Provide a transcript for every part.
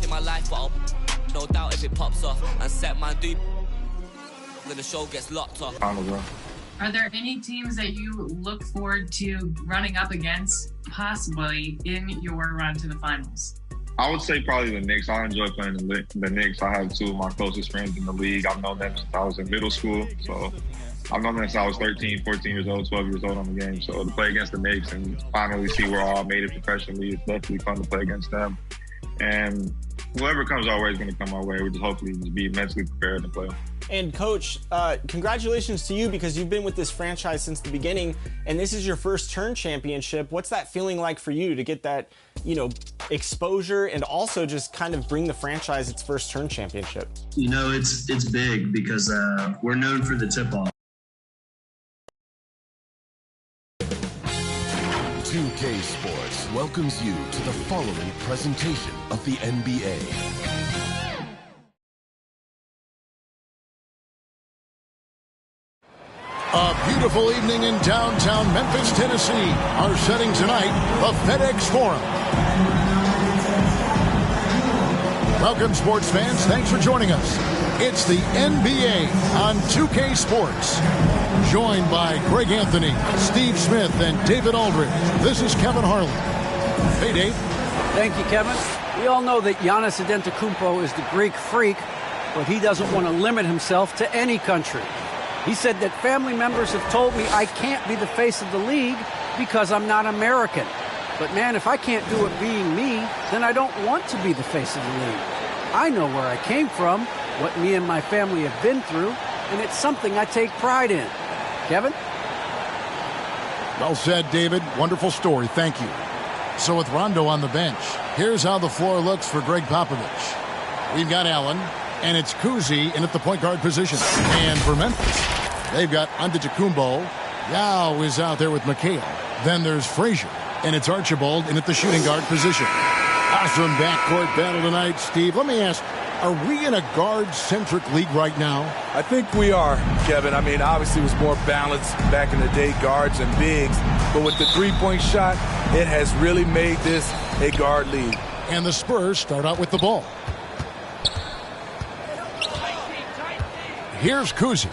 in my life, but I'll no doubt if it pops off. And set man do, then the show gets locked off. Are there any teams that you look forward to running up against, possibly, in your run to the finals? I would say probably the Knicks. I enjoy playing the Knicks. I have two of my closest friends in the league. I've known them since I was in middle school. So I've known them since I was 13, 14 years old, 12 years old on the game. So to play against the Knicks and finally see we're all made it professionally, it's definitely fun to play against them. And whoever comes our way is going to come our way. We just hopefully just be mentally prepared to play. And Coach, congratulations to you because you've been with this franchise since the beginning, and this is your first turn championship. What's that feeling like for you to get that, exposure and also just kind of bring the franchise its first turn championship? It's big because we're known for the tip-off. 2K Sports welcomes you to the following presentation of the NBA. A beautiful evening in downtown Memphis, Tennessee. Our setting tonight, the FedEx Forum. Welcome, sports fans. Thanks for joining us. It's the NBA on 2K Sports. Joined by Greg Anthony, Steve Smith, and David Aldridge. This is Kevin Harlan. Hey, Dave. Thank you, Kevin. We all know that Giannis Antetokounmpo is the Greek freak, but he doesn't want to limit himself to any country. He said that family members have told me I can't be the face of the league because I'm not American. But man, if I can't do it being me, then I don't want to be the face of the league. I know where I came from, what me and my family have been through, and it's something I take pride in. Kevin? Well said, David. Wonderful story. Thank you. So with Rondo on the bench, here's how the floor looks for Greg Popovich. We've got Allen, and it's JaCousy in at the point guard position. And for Memphis, they've got Antetokounmpo. Yao is out there with McHale. Then there's Frazier, and it's Archibald in at the shooting guard position. Awesome backcourt battle tonight, Steve. Let me ask, are we in a guard-centric league right now? I think we are, Kevin. I mean, obviously it was more balanced back in the day, guards and bigs. But with the three-point shot, it has really made this a guard league. And the Spurs start out with the ball. Here's JaCousy.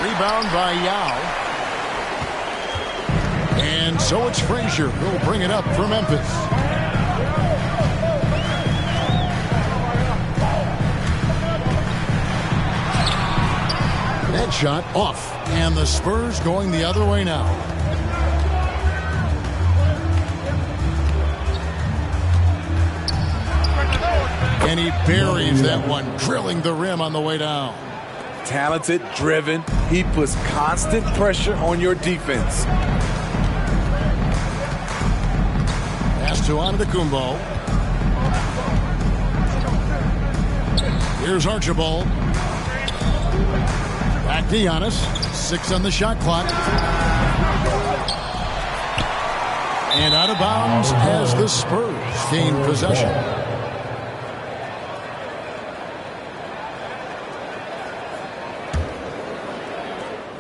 Rebound by Yao. And so it's Frazier who'll bring it up for Memphis. That shot off. And the Spurs going the other way now. And he buries that one, drilling the rim on the way down. Talented, driven. He puts constant pressure on your defense. Pass to Antetokounmpo. Here's Archibald. Back to Giannis. 6 on the shot clock. And out of bounds as the Spurs gain possession.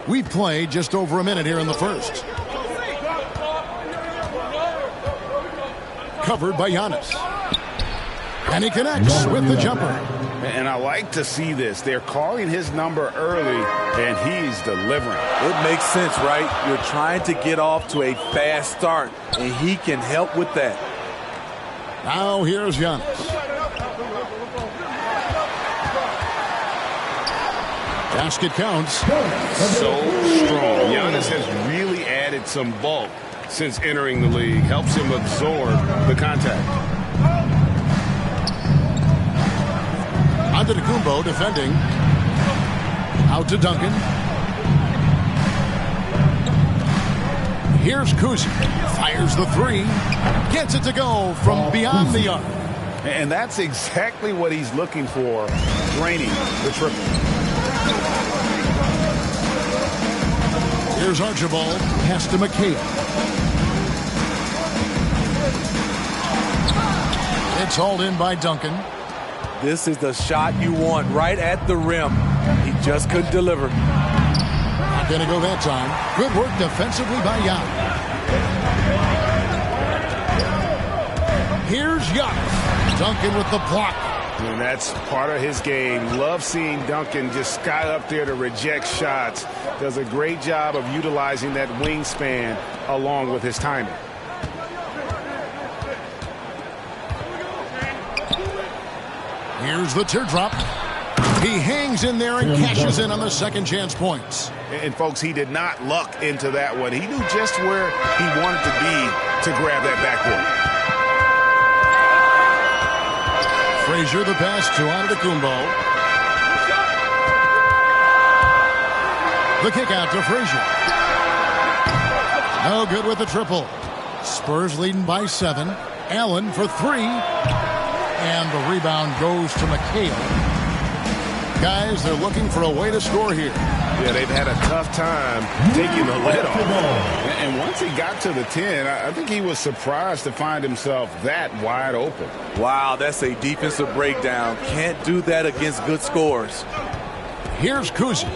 We played just over a minute here in the first. Covered by Giannis. And he connects with the jumper. And I like to see this. They're calling his number early, and he's delivering. It makes sense, right? You're trying to get off to a fast start, and he can help with that. Now here's Giannis. Basket counts. So strong. Giannis has really added some bulk since entering the league. Helps him absorb the contact. Antetokounmpo defending. Out to Duncan. Here's JaCousy. Fires the three. Gets it to go from beyond the arc. And that's exactly what he's looking for. Draining the triple. Here's Archibald. Pass to McHale. It's hauled in by Duncan. This is the shot you want right at the rim. He just couldn't deliver. Not going to go that time. Good work defensively by Yao. Here's Giannis. Duncan with the block. And that's part of his game. Love seeing Duncan just sky up there to reject shots. Does a great job of utilizing that wingspan along with his timing. Here's the teardrop. He hangs in there and cashes in on the second chance points. And folks, he did not luck into that one. He knew just where he wanted to be to grab that backboard. Frazier the pass to Antetokounmpo. The kick out to Frazier. No good with the triple. Spurs leading by 7. Allen for 3. And the rebound goes to McHale. Guys, they're looking for a way to score here. Yeah, they've had a tough time taking the lid off. And once he got to the 10, I think he was surprised to find himself that wide open. Wow, that's a defensive breakdown. Can't do that against good scores. Here's Kuzi.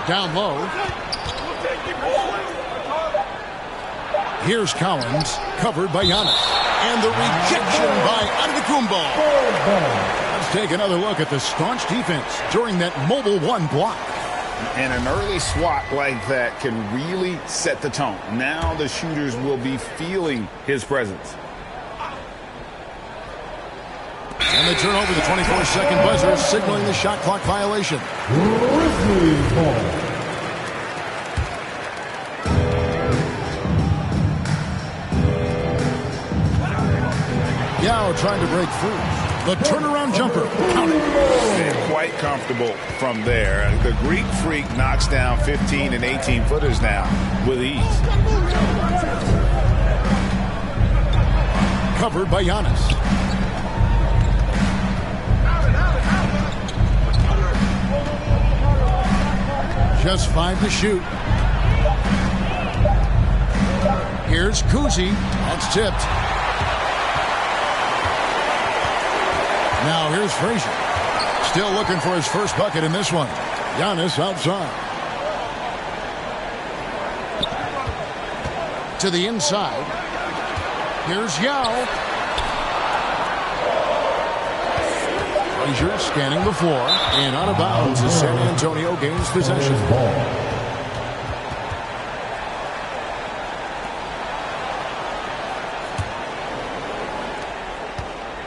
Down low. Here's Collins, covered by Giannis. And the rejection by Antetokounmpo. Let's take another look at the staunch defense during that mobile 1 block. And an early swat like that can really set the tone. Now the shooters will be feeling his presence. And they turn over the 24-second buzzer, signaling the shot clock violation. Yao trying to break free. The turnaround jumper. Counted. And quite comfortable from there. The Greek Freak knocks down 15 and 18-footers now with ease. Covered by Giannis. Just 5 to shoot. Here's Kuzi. That's tipped. Now here's Frazier. Still looking for his first bucket in this one. Giannis outside. To the inside. Here's Yao. Frazier scanning the floor. And out of bounds as San Antonio gains possession.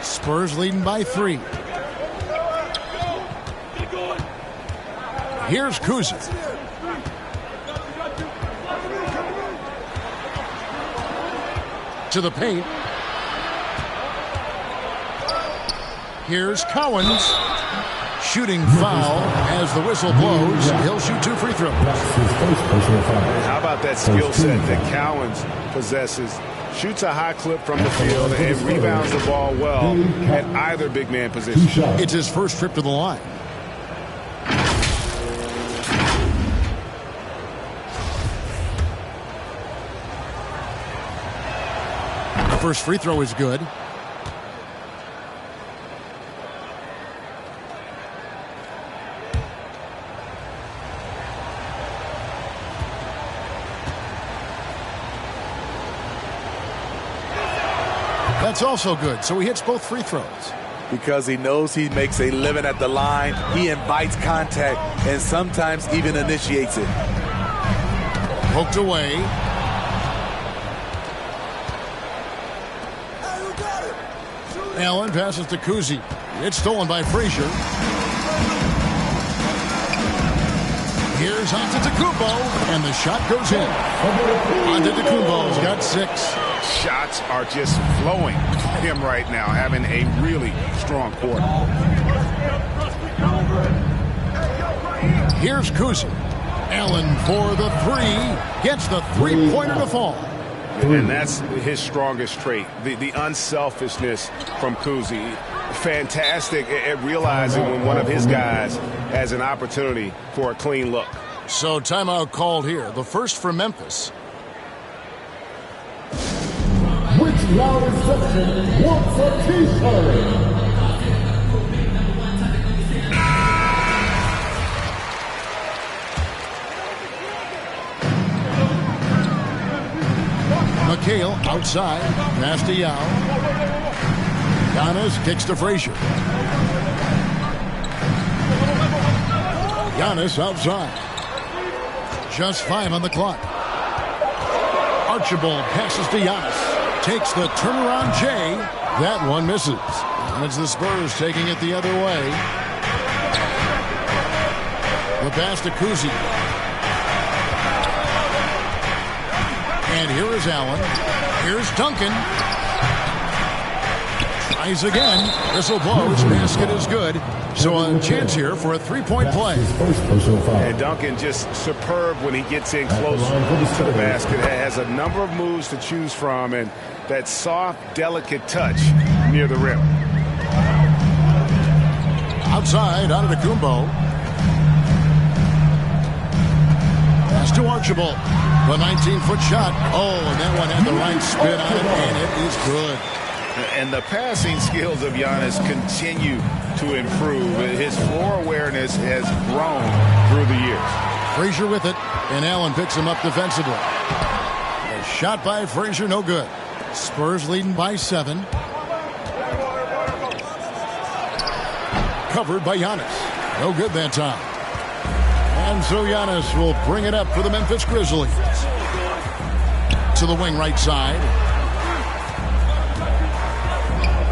Spurs leading by 3. Here's Kuzi. To the paint. Here's Collins. Shooting foul as the whistle blows. He'll shoot 2 free throws. How about that skill set that Collins possesses? Shoots a high clip from the field and rebounds the ball well at either big man position. It's his first trip to the line. The first free throw is good. That's also good, so he hits both free throws. Because he knows he makes a living at the line, he invites contact and sometimes even initiates it. Poked away. Allen passes to Kuzi. It's stolen by Frazier. Here's Antetokounmpo, and the shot goes in. Antetokounmpo's got 6. Shots are just flowing him right now, having a really strong quarter. Here's Kuzi. Allen for the 3. Gets the 3-pointer to fall. And that's his strongest trait, the unselfishness from Kuzi. Fantastic at realizing when one of his guys has an opportunity for a clean look. So timeout called here. The first for Memphis. Which loud section wants a t-shirt? McHale outside. Pass to Yao. Giannis kicks to Frazier. Giannis outside. Just 5 on the clock. Archibald passes to Giannis. Takes the turnaround J. That one misses. And it's the Spurs taking it the other way. The pass to jaCousy. And here is Allen. Here's Duncan. Tries again. Whistle blows. Basket is good. So a chance here for a three-point play. And Duncan just superb when he gets in close to the basket. Has a number of moves to choose from, and that soft, delicate touch near the rim. Outside, Antetokounmpo. Pass to Archibald. The 19-foot shot. Oh, and that one had the right spin on it, and it is good. And the passing skills of Giannis continue to improve. His floor awareness has grown through the years. Frazier with it, and Allen picks him up defensively. A shot by Frazier, no good. Spurs leading by 7. Covered by Giannis. No good that time. And so Giannis will bring it up for the Memphis Grizzlies. To the wing right side.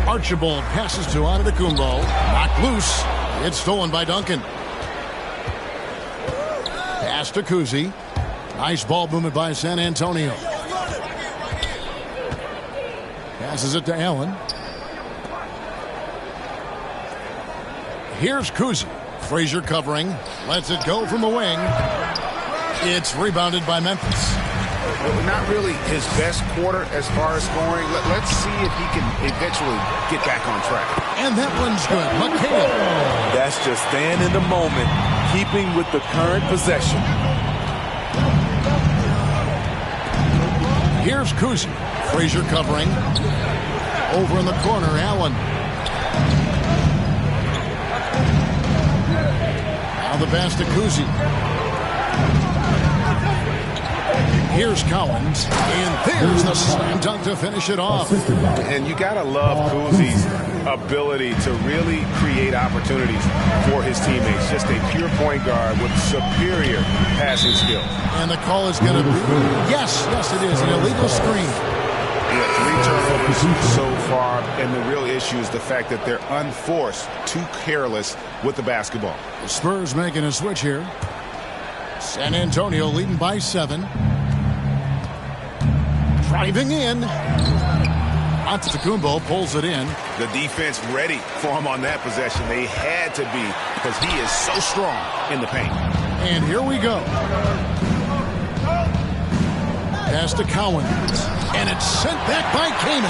Archibald passes to Antetokounmpo. Knocked loose. It's stolen by Duncan. Pass to jaCousy. Nice ball movement by San Antonio. Passes it to Allen. Here's jaCousy. Frazier covering. Lets it go from the wing. It's rebounded by Memphis. Not really his best quarter as far as scoring. Let's see if he can eventually get back on track. And that one's good. McHale. That's just staying in the moment, keeping with the current possession. Here's jaCousy. Frazier covering. Over in the corner, Allen. Now the pass to jaCousy. Here's Collins, and there's the slam dunk to finish it off. And you gotta love Cousy's ability to really create opportunities for his teammates. Just a pure point guard with superior passing skill. And the call is going to be, yes, it is, an illegal screen. Yeah, 3 turnovers so far, and the real issue is the fact that they're unforced, too careless with the basketball. The Spurs making a switch here. San Antonio leading by 7. Driving in. Antetokounmpo pulls it in. The defense ready for him on that possession. They had to be, because he is so strong in the paint. And here we go. Pass to Cowan. And it's sent back by Kaman.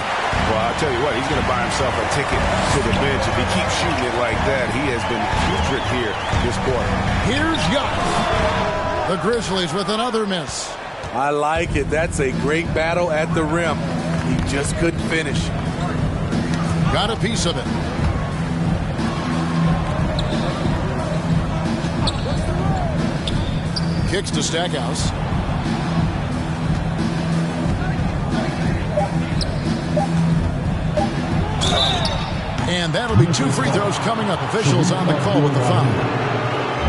Well, I'll tell you what, he's going to buy himself a ticket to the bench. If he keeps shooting it like that, he has been putrid here this quarter. Here's Young. The Grizzlies with another miss. I like it. That's a great battle at the rim. He just couldn't finish. Got a piece of it. Kicks to Stackhouse. And that'll be 2 free throws coming up. Officials on the call with the foul.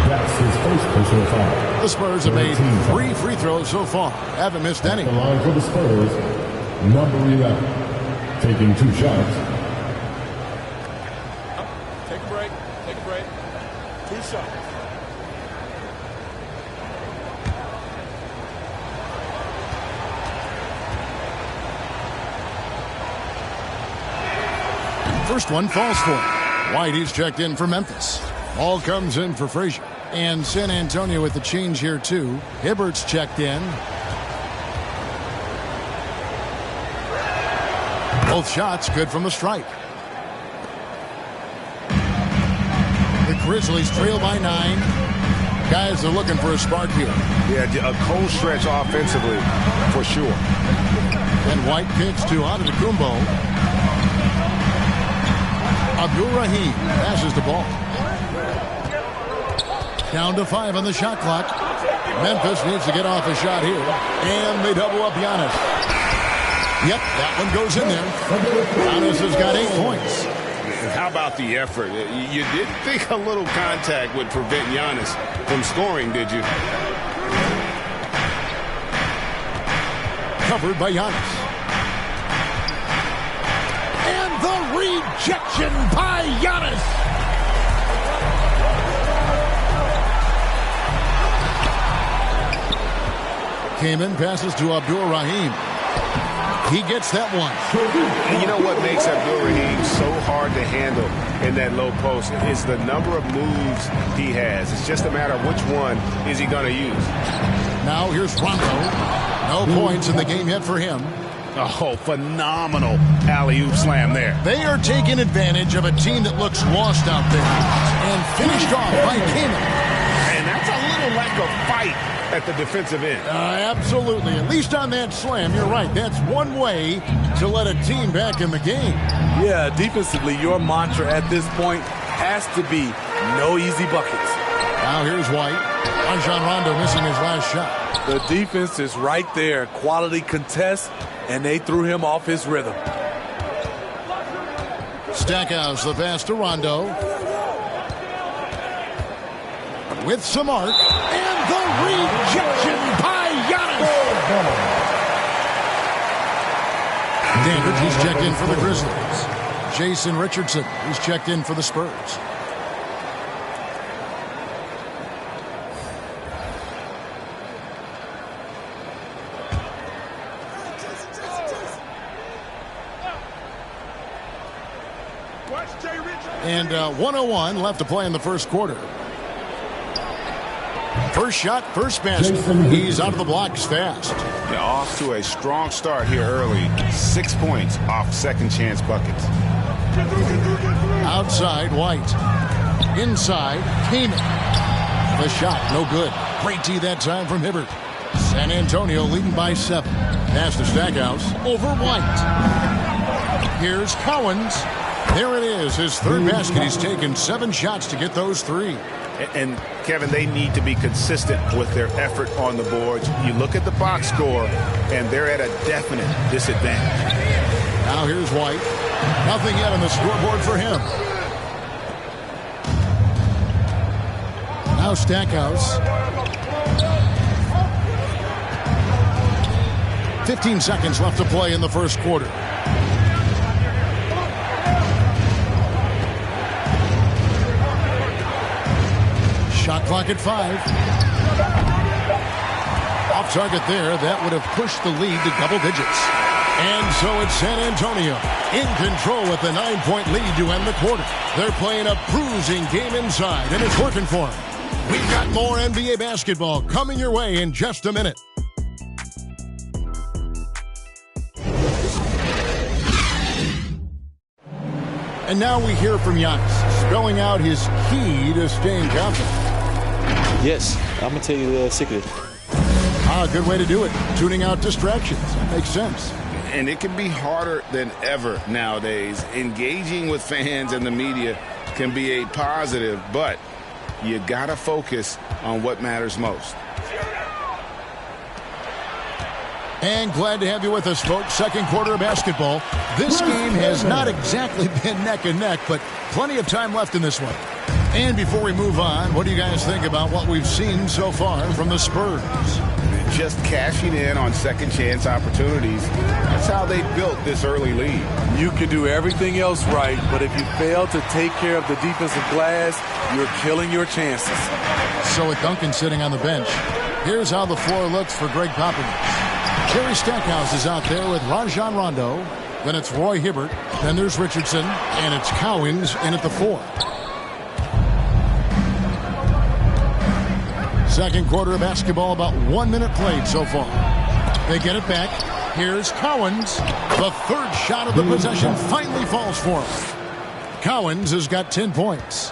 That's his first personal foul. The Spurs have made 3 free throws so far. Haven't missed any. The line for the Spurs, number 11, taking 2 shots. Take a break. 2 shots. First one falls for him. Whitey's checked in for Memphis. Ball comes in for Frazier. And San Antonio with the change here, too. Hibbert's checked in. Both shots good from the stripe. The Grizzlies trail by 9. Guys are looking for a spark here. Yeah, a cold stretch offensively, for sure. And White kicks to Antetokounmpo. Abdul-Rahim passes the ball. Down to 5 on the shot clock. Memphis needs to get off a shot here. And they double up Giannis. Yep, that one goes in there. Giannis has got 8 points. How about the effort? You didn't think a little contact would prevent Giannis from scoring, did you? Covered by Giannis. And the rejection by Giannis. Kaman passes to Abdul Rahim. He gets that one. And you know what makes Abdul Rahim so hard to handle in that low post is the number of moves he has. It's just a matter of which one is he going to use. Now here's Rondo. No points in the game yet for him. Oh, phenomenal alley-oop slam there. They are taking advantage of a team that looks lost out there. And finished off by Kaman. And that's a little lack of fight at the defensive end. Absolutely. At least on that slam, you're right. That's one way to let a team back in the game. Yeah, defensively, your mantra at this point has to be no easy buckets. Now here's White. Rajon Rondo missing his last shot. The defense is right there. Quality contest, and they threw him off his rhythm. Stackhouse the pass to Rondo. With some arc. And the rejection by Giannis. Damage, he's checked in for the Grizzlies. Jason Richardson, he's checked in for the Spurs. And 1:01 left to play in the first quarter. First shot, first basket. He's out of the blocks fast. Yeah, off to a strong start here early. 6 points off second chance buckets. Outside, White. Inside, Kaman. The shot, no good. Great tee that time from Hibbert. San Antonio leading by 7. Pass to Stackhouse over White. Here's Cowens. There it is, his third basket. He's taken 7 shots to get those 3. And, Kevin, they need to be consistent with their effort on the boards. You look at the box score, and they're at a definite disadvantage. Now here's White. Nothing yet on the scoreboard for him. Now Stackhouse. 15 seconds left to play in the first quarter. Shot clock at 5. Off target there. That would have pushed the lead to double digits. And so it's San Antonio in control with the 9-point lead to end the quarter. They're playing a bruising game inside, and it's working for them. We've got more NBA basketball coming your way in just a minute. And now we hear from Giannis, spelling out his key to staying confident. Yes, I'm going to tell you the secret. Good way to do it. Tuning out distractions. That makes sense. And it can be harder than ever nowadays. Engaging with fans and the media can be a positive, but you got to focus on what matters most. And glad to have you with us, folks. Second quarter of basketball. This game has not exactly been neck and neck, but plenty of time left in this one. And before we move on, what do you guys think about what we've seen so far from the Spurs? Just cashing in on second chance opportunities. That's how they built this early lead. You can do everything else right, but if you fail to take care of the defensive glass, you're killing your chances. So with Duncan sitting on the bench, here's how the floor looks for Greg Popovich. Terry Stackhouse is out there with Rajon Rondo. Then it's Roy Hibbert. Then there's Richardson. And it's Cowens in at the 4. Second quarter of basketball, about 1 minute played so far. They get it back. Here's Cowens. The third shot of the possession finally falls for him. Cowens has got 10 points.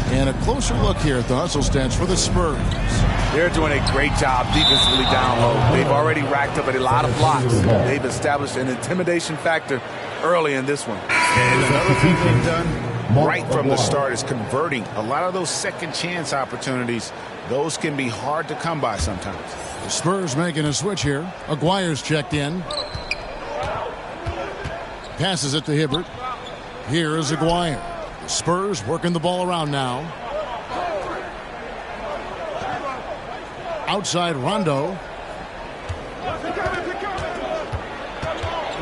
And a closer look here at the hustle stats for the Spurs. They're doing a great job defensively down low. They've already racked up a lot of blocks. They've established an intimidation factor early in this one. And another thing they've done right from the start is converting a lot of those second chance opportunities. Those can be hard to come by sometimes. The Spurs making a switch here. Aguirre's checked in. Passes it to Hibbert. Here is Aguirre. The Spurs working the ball around now. Outside Rondo.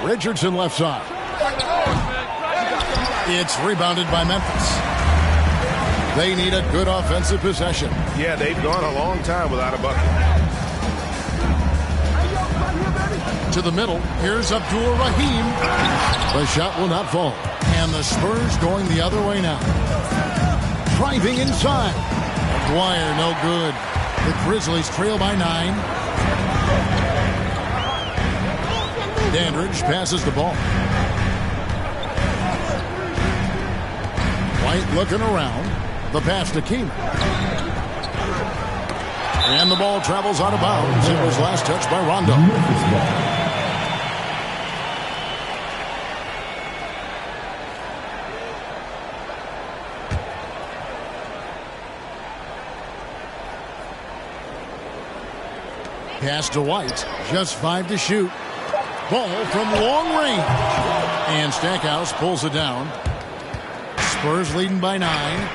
Richardson left side. It's rebounded by Memphis. They need a good offensive possession. Yeah, they've gone a long time without a bucket. To the middle. Here's Abdul Rahim. The shot will not fall. And the Spurs going the other way now. Driving inside. Aguirre, no good. The Grizzlies trail by 9. Dandridge passes the ball. White looking around. The pass to Keeman. And the ball travels out of bounds. It was last touched by Rondo. Pass to White. Just 5 to shoot. Ball from long range. And Stackhouse pulls it down. Spurs leading by 9.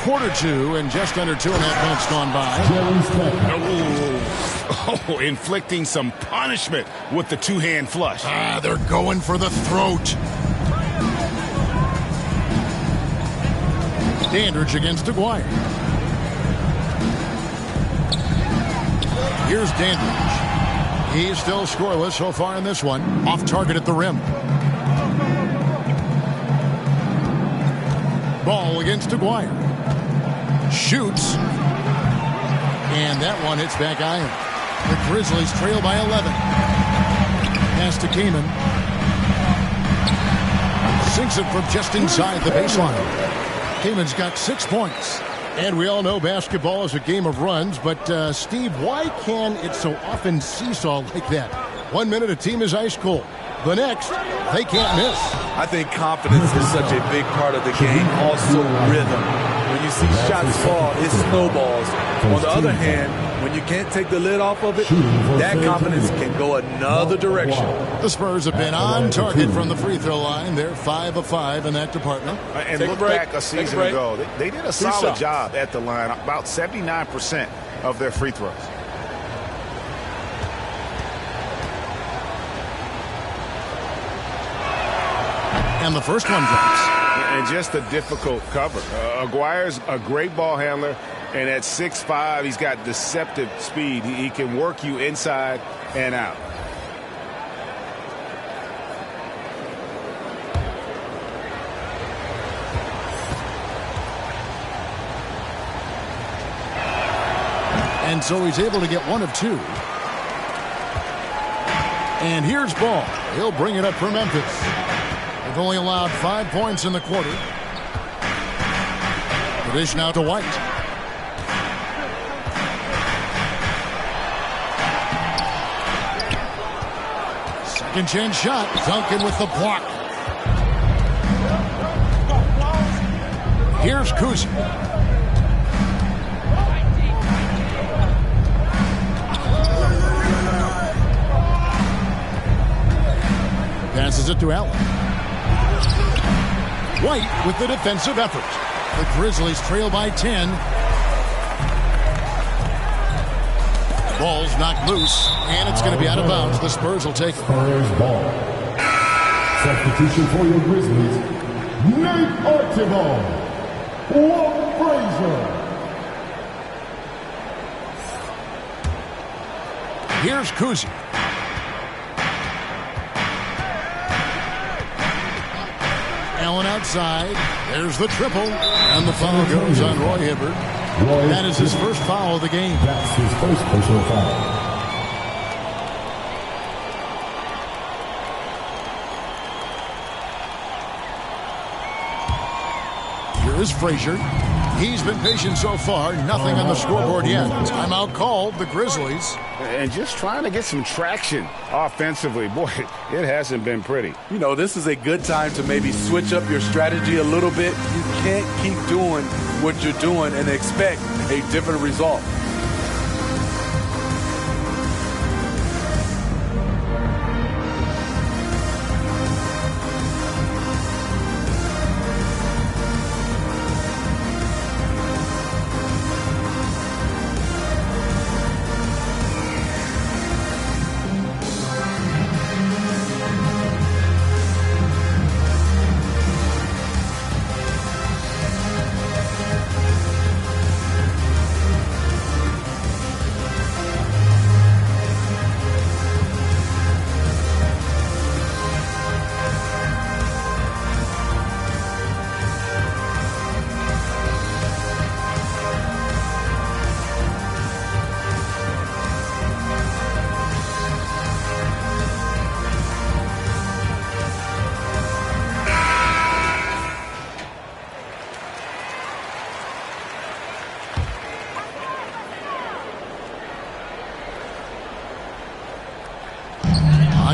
Quarter 2 and just under 2.5 minutes gone by. Oh, inflicting some punishment with the two-hand flush. They're going for the throat. Dandridge against Aguirre. Here's Dandridge. He's still scoreless so far in this one. Off target at the rim. Ball against Aguirre. Shoots. And that one hits back iron. The Grizzlies trail by 11. Pass to Kaman. Sinks it from just inside the baseline. Kaman's got 6 points. And we all know basketball is a game of runs, but Steve, why can it so often seesaw like that? 1 minute a team is ice cold. The next, they can't miss. I think confidence is such a big part of the game. Also rhythm. When you see shots fall, it snowballs. On the other hand, when you can't take the lid off of it, that confidence can go another direction. The Spurs have been on target from the free throw line. They're 5 of 5 in that department. And look back a season ago. They did a solid job at the line. About 79% of their free throws. And the first one drops. And just a difficult cover. Aguirre's a great ball handler. And at 6'5", he's got deceptive speed. He can work you inside and out. And so he's able to get 1 of 2. And here's Ball. He'll bring it up for Memphis. They've only allowed 5 points in the quarter. The dish now to White. Second chance shot. Duncan with the block. Here's Kuzma. Passes it to Allen. White with the defensive effort. The Grizzlies trail by 10. Ball's knocked loose, and it's going to be out of bounds. The Spurs will take it. Spurs ball. Substitution for your Grizzlies, Nate Archibald. Walt Frazier. Here's Kuzi. Allen outside. There's the triple. And the foul goes on Roy Hibbert. That is his first foul of the game. That's his first personal foul. Here is Frazier. He's been patient so far. Nothing on the scoreboard yet. Timeout called. The Grizzlies. And just trying to get some traction offensively. Boy, it hasn't been pretty. You know, this is a good time to maybe switch up your strategy a little bit. You can't keep doing what you're doing and expect a different result.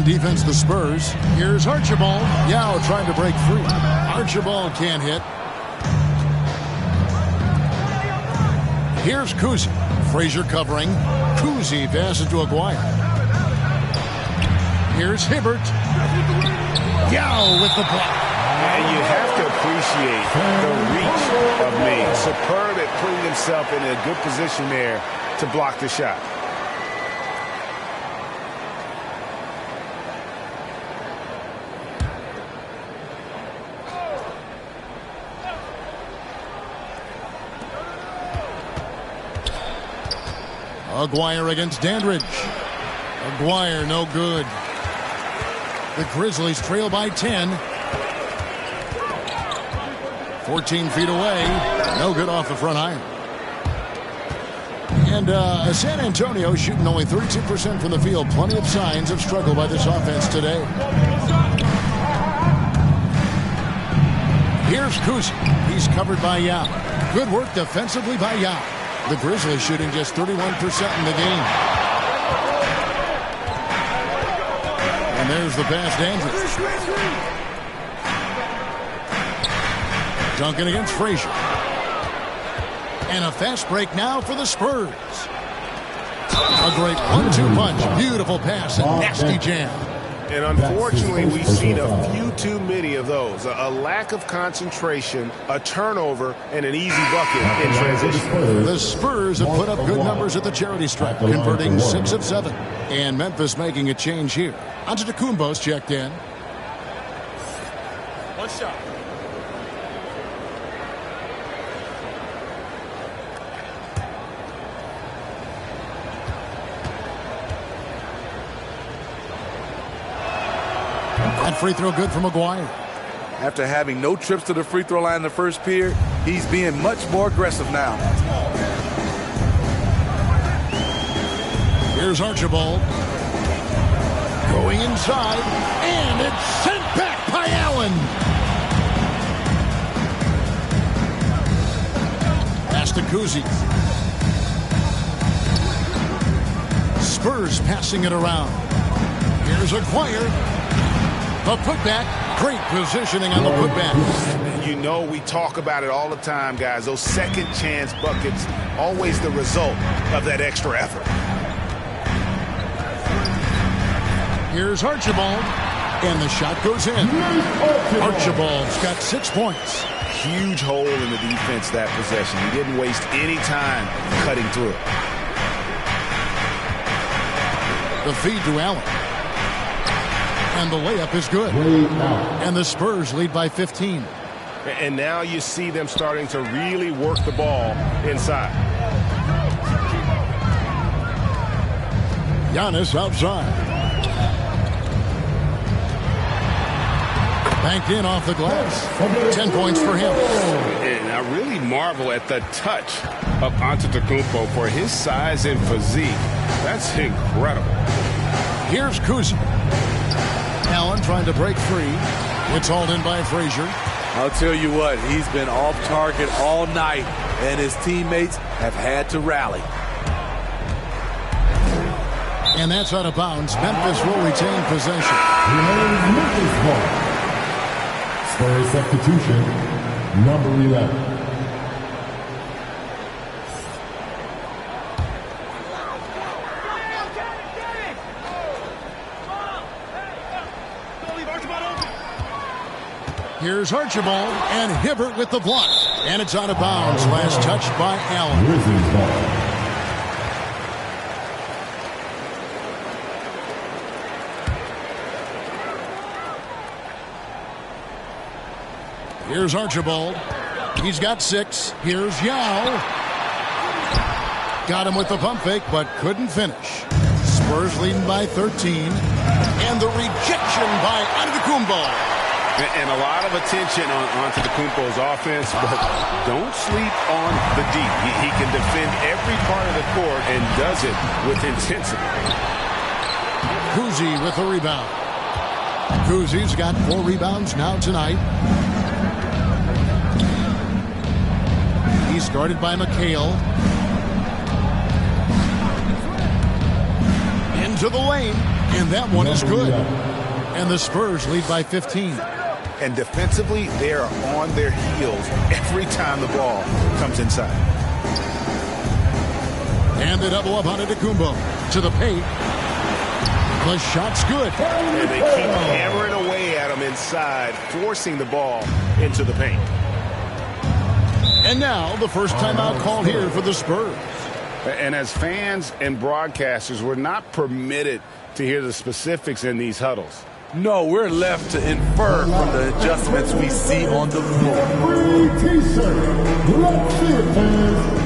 On defense, the Spurs. Here's Archibald. Yao trying to break free. Archibald can't hit. Here's JaCousy. Frazier covering. JaCousy passes to Aguirre. Here's Hibbert. Yao with the block. And you have to appreciate the reach of Maine. Superb at putting himself in a good position there to block the shot. Aguirre against Dandridge. Aguirre no good. The Grizzlies trail by 10. 14 feet away. No good off the front iron. And San Antonio shooting only 32% from the field. Plenty of signs of struggle by this offense today. Here's JaCousy. He's covered by Yao. Good work defensively by Yao. The Grizzlies shooting just 31% in the game. And there's the pass to Andrews. Duncan against Frazier. And a fast break now for the Spurs. A great 1-2 punch. Beautiful pass and nasty jam. And unfortunately, we've seen a few too many of those. A lack of concentration, a turnover, and an easy bucket in transition. The Spurs have put up good numbers at the charity stripe, converting 6 of 7. And Memphis making a change here. Antetokounmpo's checked in. One shot. That free throw good from Aguirre. After having no trips to the free throw line in the first period, he's being much more aggressive now. Here's Archibald. Going inside, and it's sent back by Allen. Pass to JaCousy. Spurs passing it around. Here's Aguirre. The putback. Great positioning on the putback. You know, we talk about it all the time, guys. Those second chance buckets, always the result of that extra effort. Here's Archibald. And the shot goes in. Archibald's got 6 points. Huge hole in the defense that possession. He didn't waste any time cutting through it. The feed to Allen. And the layup is good. And the Spurs lead by 15. And now you see them starting to really work the ball inside. Giannis outside. Banked in off the glass. 10 points for him. And I really marvel at the touch of Antetokounmpo for his size and physique. That's incredible. Here's JaCousy. Allen trying to break free. It's hauled in by Frazier. I'll tell you what, he's been off target all night, and his teammates have had to rally. And that's out of bounds. Memphis will retain possession. Spurs substitution, number 11. Here's Archibald and Hibbert with the block. And it's out of bounds. Last touch by Allen. Grizzlies ball. Here's Archibald. He's got 6. Here's Yao. Got him with the pump fake, but couldn't finish. Spurs leading by 13. And the rejection by Antetokounmpo. And a lot of attention on Antetokounmpo's offense, but don't sleep on the D. He can defend every part of the court and does it with intensity. JaCousy with the rebound. JaCousy's got 4 rebounds now tonight. He's guarded by McHale. Into the lane. And that one is good. And the Spurs lead by 15. And defensively, they are on their heels every time the ball comes inside. And they double up on Antetokounmpo to the paint. The shot's good. And they keep hammering away at him inside, forcing the ball into the paint. And now the first timeout called here for the Spurs. And as fans and broadcasters, we're not permitted to hear the specifics in these huddles. No, we're left to infer from the adjustments we see on the floor. Free t-shirt. Let's see it, fans.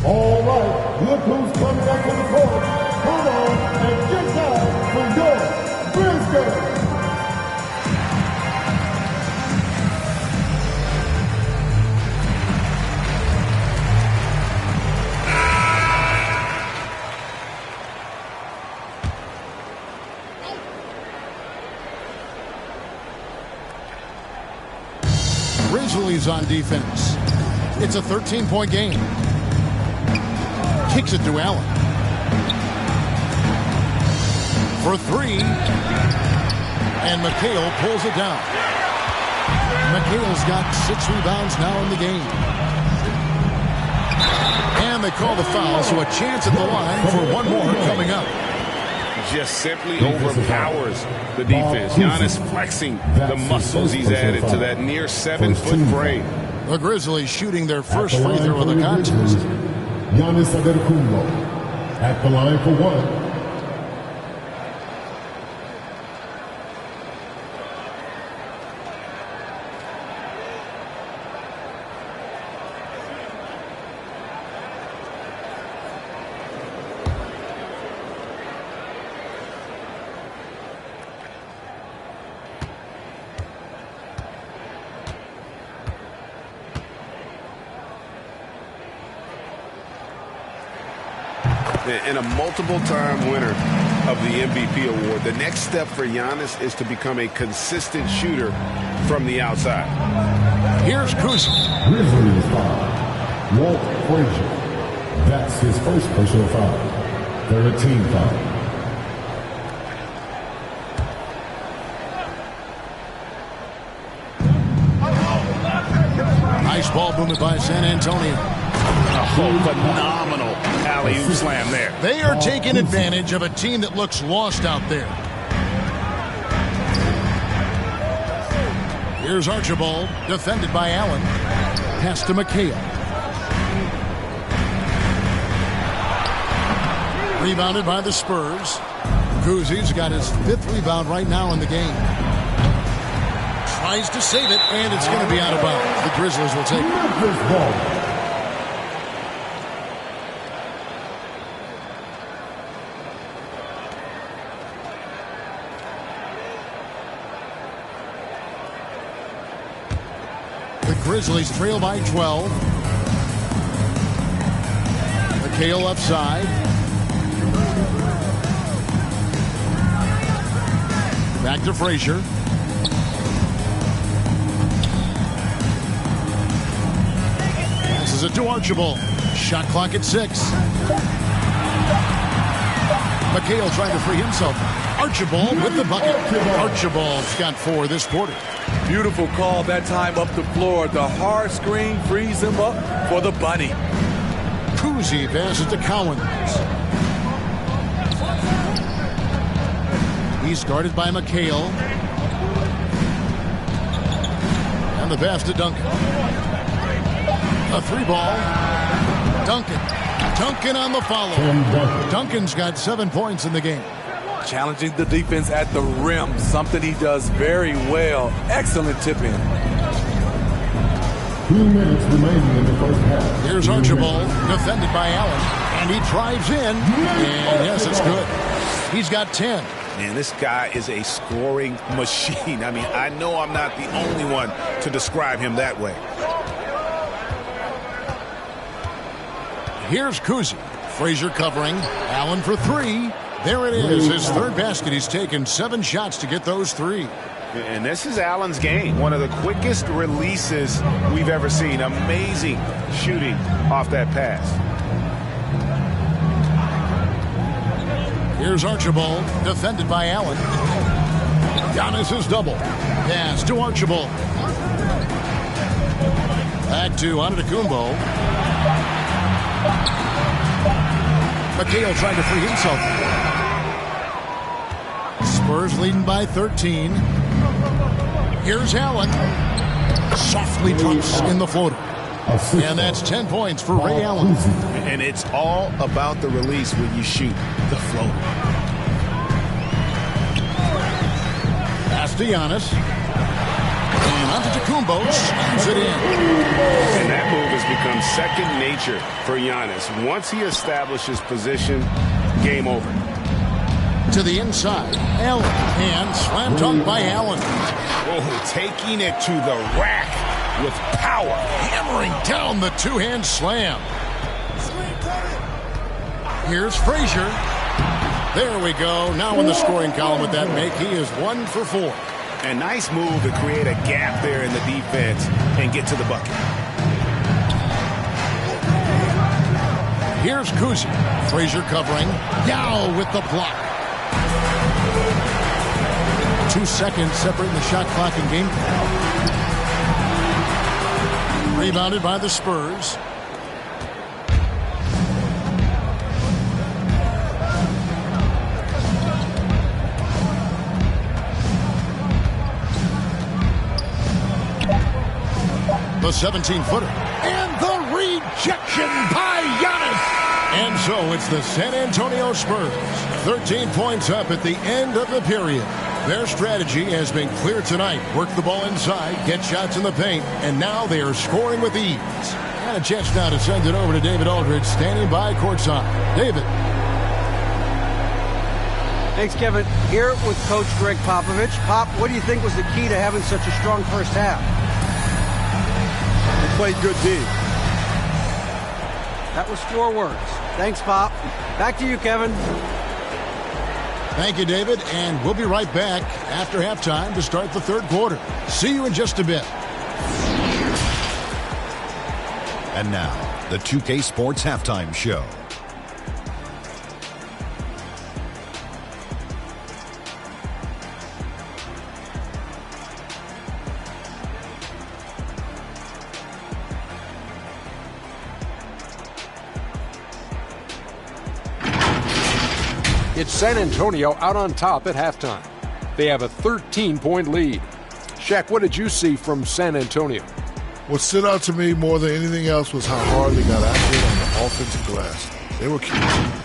All right, look who's coming up to the court. Come on and get down for your Brisbane. Grizzlies on defense. It's a 13-point game. Kicks it to Allen. For three. And McHale pulls it down. McHale's got 6 rebounds now in the game. And they call the foul, so a chance at the line for one more coming up. Just simply overpowers the defense. Giannis flexing the muscles he's added to that near 7-foot frame. The Grizzlies shooting their first free throw of the contest. Giannis Antetokounmpo at the line for one. And a multiple-time winner of the MVP award, the next step for Giannis is to become a consistent shooter from the outside. Here's Kuz. Grizzlies foul. Walt Frazier. That's his first personal foul. They're a team foul. Nice ball movement by San Antonio. Oh, phenomenal alley-oop slam there. They are taking advantage of a team that looks lost out there. Here's Archibald, defended by Allen. Pass to McHale. Rebounded by the Spurs. Kuzi's got his 5th rebound right now in the game. Tries to save it, and it's going to be out of bounds. The Grizzlies will take it. Grizzlies trail by 12. McHale upside. Back to Frazier. Passes it to Archibald. Shot clock at 6. McHale trying to free himself. Archibald with the bucket. Archibald's got 4 this quarter. Beautiful call that time up the floor. The hard screen frees him up for the bunny. Kuzi passes to Cowens. He's guarded by McHale. And the pass to Duncan. A 3-ball. Duncan on the follow. Duncan's got 7 points in the game. Challenging the defense at the rim, something he does very well. Excellent tip in. 2 minutes remaining in the first half. Here's Archibald, defended by Allen, and he drives in, and yes, it's good. He's got 10. Man, this guy is a scoring machine. I mean, I know I'm not the only one to describe him that way. Here's JaCousy. Frazier covering. Allen for 3. There it is, his third basket. He's taken 7 shots to get those 3. And this is Allen's game. One of the quickest releases we've ever seen. Amazing shooting off that pass. Here's Archibald, defended by Allen. Giannis is double. Pass to Archibald. Back to Antetokounmpo. McHale trying to free himself. Spurs leading by 13. Here's Allen. Softly drops in the floater. And that's 10 points for Ray Allen. And it's all about the release when you shoot the floater. Pass to Giannis. And Antetokounmpo slams it in. And that move has become second nature for Giannis. Once he establishes position, game over. To the inside. Allen. And slam dunk by Allen. Oh, taking it to the rack with power. Hammering down the two-hand slam. Here's Frazier. There we go. Now in the scoring column with that make, he is 1 for 4. A nice move to create a gap there in the defense and get to the bucket. Here's JaCousy. Frazier covering. Yao with the block. 2 seconds separating the shot clock and game. Rebounded by the Spurs. The 17-footer. And the rejection by Giannis. And so it's the San Antonio Spurs. 13 points up at the end of the period. Their strategy has been clear tonight. Work the ball inside, get shots in the paint, and now they are scoring with ease. And a chance now to send it over to David Aldridge, standing by courtside. David. Thanks, Kevin. Here with Coach Greg Popovich. Pop, what do you think was the key to having such a strong first half? They played good D. That was 4 words. Thanks, Pop. Back to you, Kevin. Thank you, David, and we'll be right back after halftime to start the third quarter. See you in just a bit. And now, the 2K Sports Halftime Show. It's San Antonio out on top at halftime. They have a 13-point lead. Shaq, what did you see from San Antonio? What stood out to me more than anything else was how hard they got after it on the offensive glass. They were cute.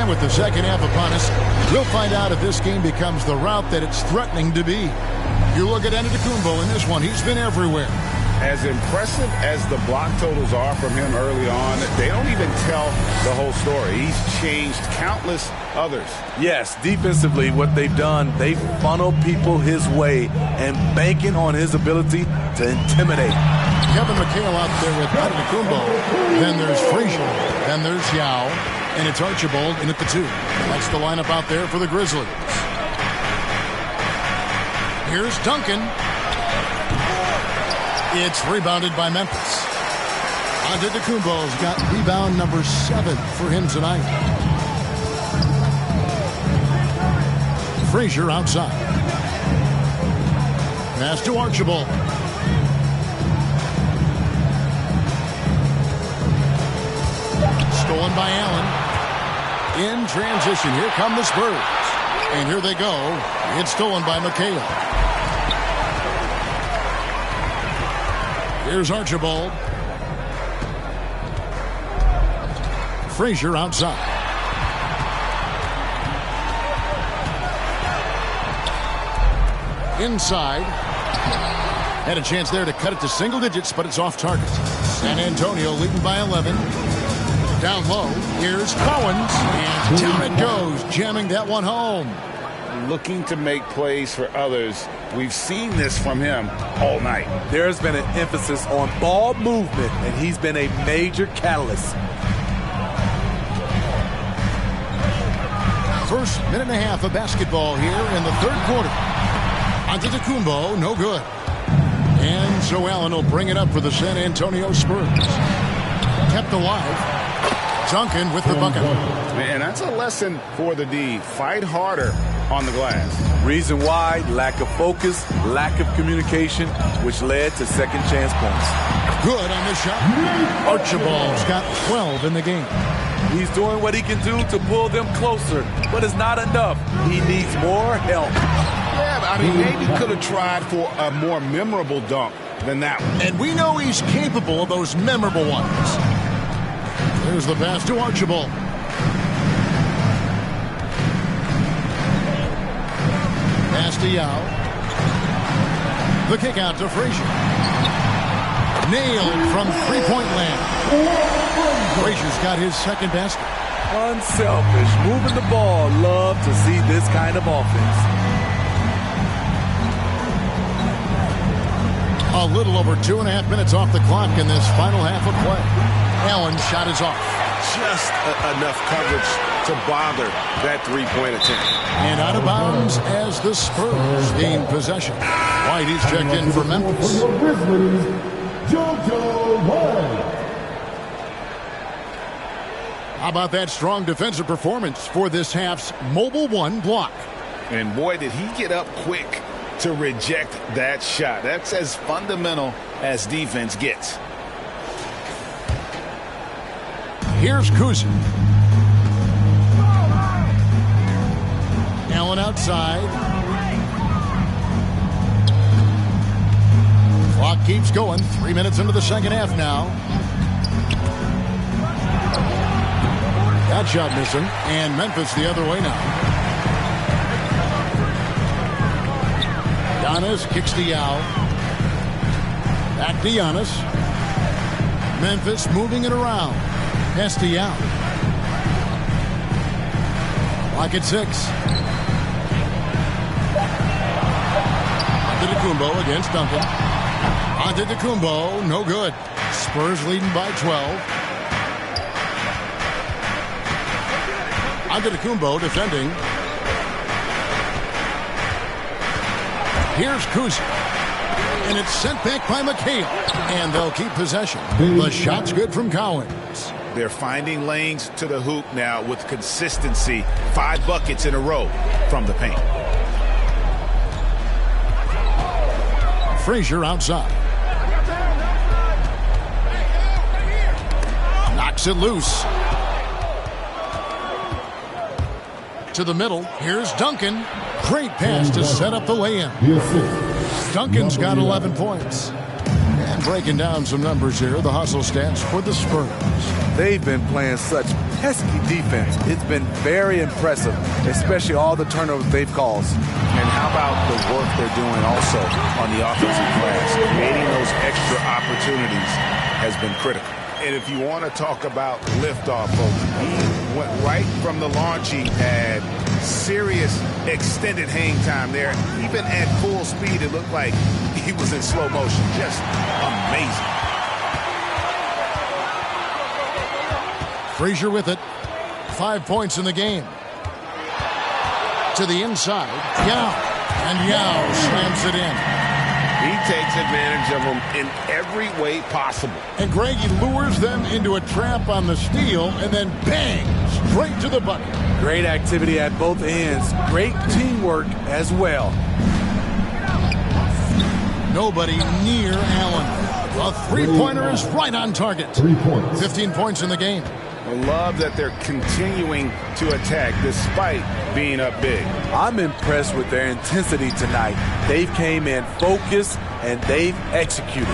With the second half upon us, we'll find out if this game becomes the route that it's threatening to be. You look at Antetokounmpo in this one, he's been everywhere. As impressive as the block totals are from him early on, they don't even tell the whole story. He's changed countless others. Yes, defensively, what they've done, they funnel people his way and banking on his ability to intimidate. Kevin McHale out there with Antetokounmpo. Then there's Frazier. Then there's Yao. And it's Archibald in at the 2. That's the lineup out there for the Grizzlies. Here's Duncan. It's rebounded by Memphis. Antetokounmpo's got rebound number 7 for him tonight. Frazier outside. Pass to Archibald. Stolen by Allen. In transition, here come the Spurs. And here they go. It's stolen by McHale. Here's Archibald. Frazier outside. Inside. Had a chance there to cut it to single digits, but it's off target. San Antonio leading by 11. Down low, here's Collins, and down it goes, jamming that one home. Looking to make plays for others. We've seen this from him all night. There's been an emphasis on ball movement, and he's been a major catalyst. First minute and a half of basketball here in the third quarter. Antetokounmpo, no good. And Joe Allen will bring it up for the San Antonio Spurs. Kept alive. Duncan with the bucket. Man, that's a lesson for the D. Fight harder on the glass. Reason why, lack of focus, lack of communication, which led to second chance points. Good on the shot. Archibald's got 12 in the game. He's doing what he can do to pull them closer, but it's not enough. He needs more help. Yeah, but I mean, maybe could have tried for a more memorable dunk than that one. And we know he's capable of those memorable ones. There's the pass to Archibald. Pass to Yao. The kick out to Frazier. Nailed from three-point land. Frazier's got his second basket. Unselfish, moving the ball. Love to see this kind of offense. A little over 2.5 minutes off the clock in this final half of play. Allen's shot is off. Just enough coverage to bother that three-point attempt. And out of bounds as the Spurs gain possession. White is checked in for Memphis. How about that strong defensive performance for this half's Mobile One block? And boy, did he get up quick to reject that shot. That's as fundamental as defense gets. Here's Kuzma. Allen outside. Clock keeps going. 3 minutes into the second half now. That shot missing. And Memphis the other way now. Giannis kicks to Yao. Back to Giannis. Memphis moving it around. Pass to Yao. Lock at 6. Antetokounmpo against Duncan. Antetokounmpo, no good. Spurs leading by 12. Antetokounmpo defending. Here's Kuzma. And it's sent back by McHale. And they'll keep possession. The shot's good from Collins. They're finding lanes to the hoop now with consistency. 5 buckets in a row from the paint. Frazier outside. Knocks it loose. To the middle. Here's Duncan. Great pass to set up the lay-in. Duncan's got 11 points. And breaking down some numbers here, the hustle stats for the Spurs. They've been playing such pesky defense. It's been very impressive, especially all the turnovers they've caused. And how about the work they're doing also on the offensive glass? Creating those extra opportunities has been critical. And if you want to talk about liftoff, folks, he went right from the launching pad. Serious extended hang time there. Even at full speed, it looked like he was in slow motion. Just amazing. Frazier with it. 5 points in the game. To the inside. Yao. And Yao slams it in. He takes advantage of them in every way possible. And Greg, he lures them into a trap on the steal and then bang, straight to the bucket. Great activity at both ends. Great teamwork as well. Nobody near Allen. A three-pointer is right on target. 3 points. 15 points in the game. I love that they're continuing to attack despite being up big. I'm impressed with their intensity tonight. They've came in focused and they've executed.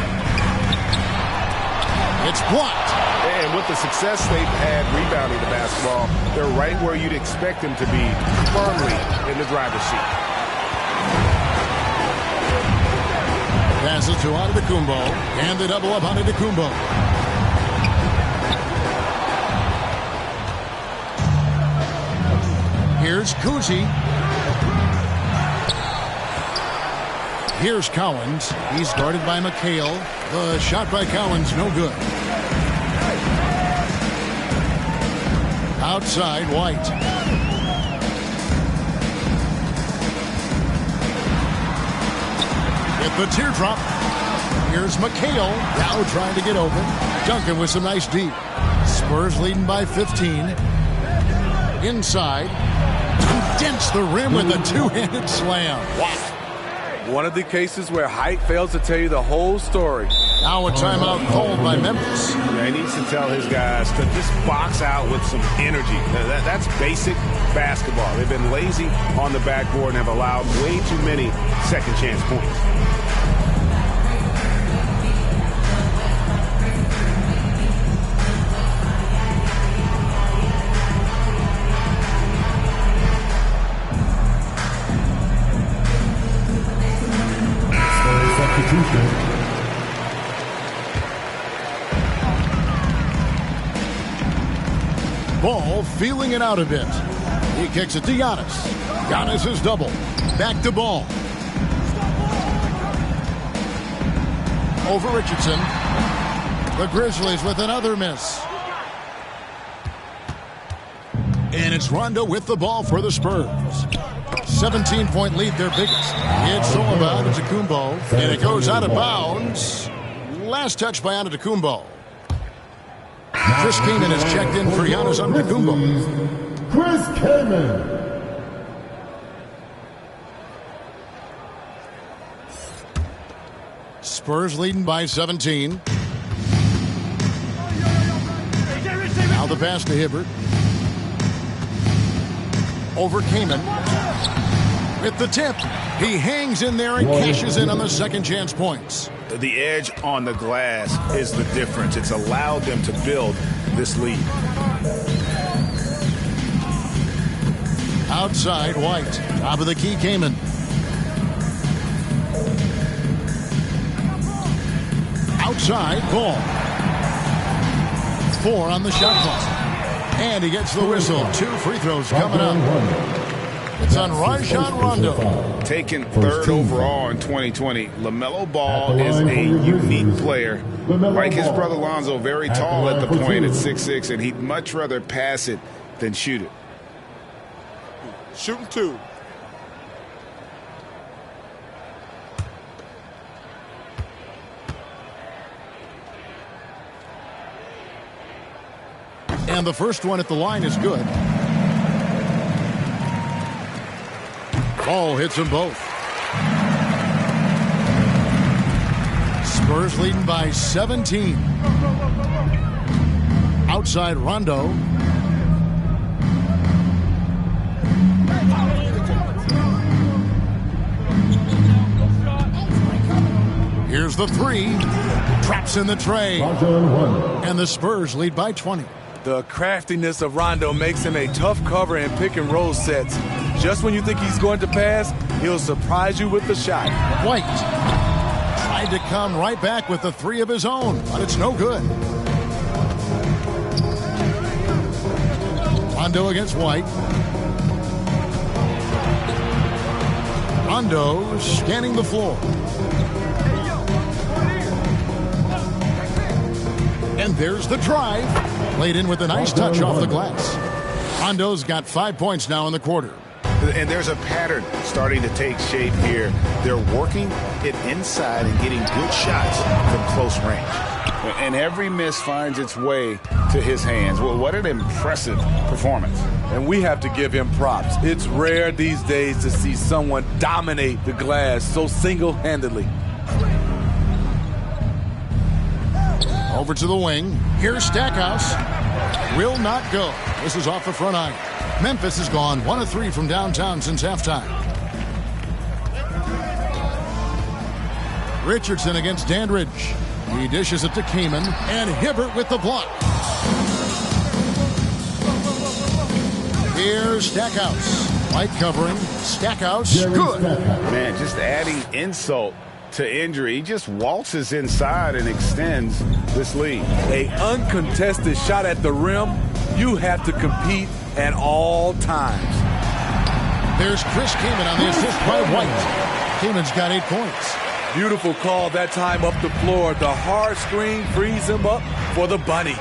It's blocked. And with the success they've had rebounding the basketball, they're right where you'd expect them to be, firmly in the driver's seat. Passes to Antetokounmpo, and the double up Antetokounmpo. Here's JaCousy. Here's Cowens. He's guarded by McHale. The shot by Cowens, no good. Outside, White. With the teardrop. Here's McHale. Now trying to get open. Duncan with some nice deep. Spurs leading by 15. Inside. Dents the rim with a two-handed slam. Wow. One of the cases where height fails to tell you the whole story. Now a timeout called by Memphis. Yeah, he needs to tell his guys to just box out with some energy. That's basic basketball. They've been lazy on the backboard and have allowed way too many second chance points. Ball feeling it out a bit. He kicks it to Giannis. Giannis is double. Back to Ball. Over Richardson. The Grizzlies with another miss. And it's Rondo with the ball for the Spurs. 17-point lead, their biggest. It's all about Antetokounmpo, and it goes out of bounds. Last touch by Antetokounmpo. Chris Kaman has checked in for Giannis Antetokounmpo. Chris Kaman. Spurs leading by 17. Now the pass to Hibbert. Over Kaman. With the tip. He hangs in there and cashes in on the second chance points. The edge on the glass is the difference. It's allowed them to build this lead. Outside, White. Top of the key, Kaman. Outside, Ball. 4 on the shot clock. And he gets the whistle. 2 free throws coming up. It's on Rajon Rondo. Taken third overall in 2020, LaMelo Ball is a unique player. Like his brother Lonzo, very tall at the point at 6'6", and he'd much rather pass it than shoot it. Shooting 2. And the first one at the line is good. Ball hits them both. Spurs leading by 17. Outside Rondo. Here's the 3. Traps in the tray. And the Spurs lead by 20. The craftiness of Rondo makes him a tough cover in pick and roll sets. Just when you think he's going to pass, he'll surprise you with the shot. White tried to come right back with the 3 of his own, but it's no good. Rondo against White. Rondo scanning the floor. And there's the drive. Played in with a nice touch off the glass. Rondo's got 5 points now in the quarter. And there's a pattern starting to take shape here. They're working it inside and getting good shots from close range. And every miss finds its way to his hands. Well, what an impressive performance. And we have to give him props. It's rare these days to see someone dominate the glass so single-handedly. Over to the wing. Here's Stackhouse. Will not go. This is off the front iron. Memphis has gone 1 of 3 from downtown since halftime. Richardson against Dandridge. He dishes it to Kaman, and Hibbert with the block. Here's Stackhouse. White covering. Stackhouse. Good. Man, just adding insult to injury. He just waltzes inside and extends this lead. A uncontested shot at the rim, you have to compete at all times. There's Chris Kaman on the assist by White. Kaman's got 8 points. Beautiful call that time up the floor. The hard screen frees him up for the bunny.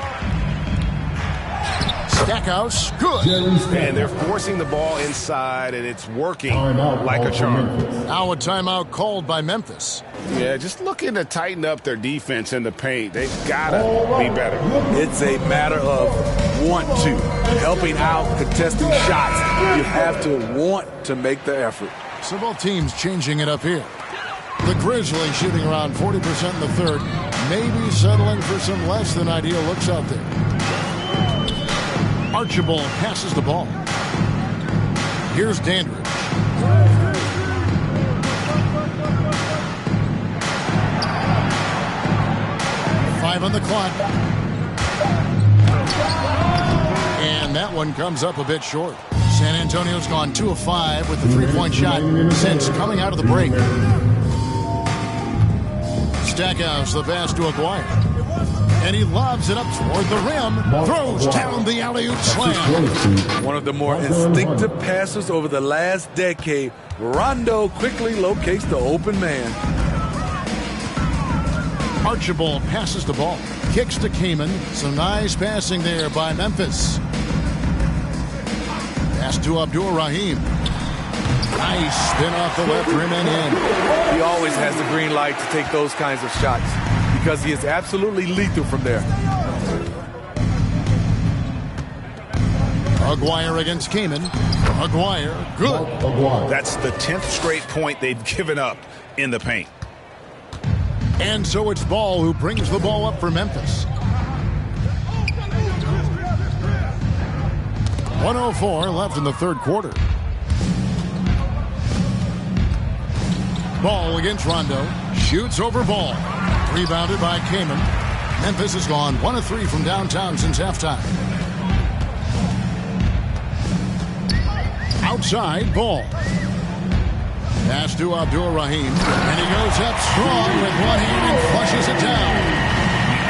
Stackhouse, good. And they're forcing the ball inside, and it's working like a charm. Now a timeout called by Memphis. Yeah, just looking to tighten up their defense in the paint. They've got to be better. It's a matter of want to. Helping out, contesting shots. You have to want to make the effort. So both teams changing it up here. The Grizzlies shooting around 40% in the third. Maybe settling for some less than ideal looks out there. Archibald passes the ball. Here's Dandridge. Five on the clock. And that one comes up a bit short. San Antonio's gone 2 of 5 with the three-point shot since coming out of the break. Stackhouse, the pass to Aguirre. And he lobs it up toward the rim. Throws down the alley-oop slam. One of the more instinctive passes over the last decade. Rondo quickly locates the open man. Archibald passes the ball. Kicks to Kaman. Some nice passing there by Memphis. Pass to Abdul-Rahim. Nice spin off the left rim and in. He always has the green light to take those kinds of shots because he is absolutely lethal from there. Aguirre against Kaman. Aguirre, good. That's the 10th straight point they've given up in the paint. And so it's Ball who brings the ball up for Memphis. 1:04 left in the third quarter. Ball against Rondo. Shoots over Ball. Rebounded by Kaman. Memphis has gone 1 of 3 from downtown since halftime. Outside, Ball. Pass to Abdul-Rahim. And he goes up strong with one hand and flushes it down.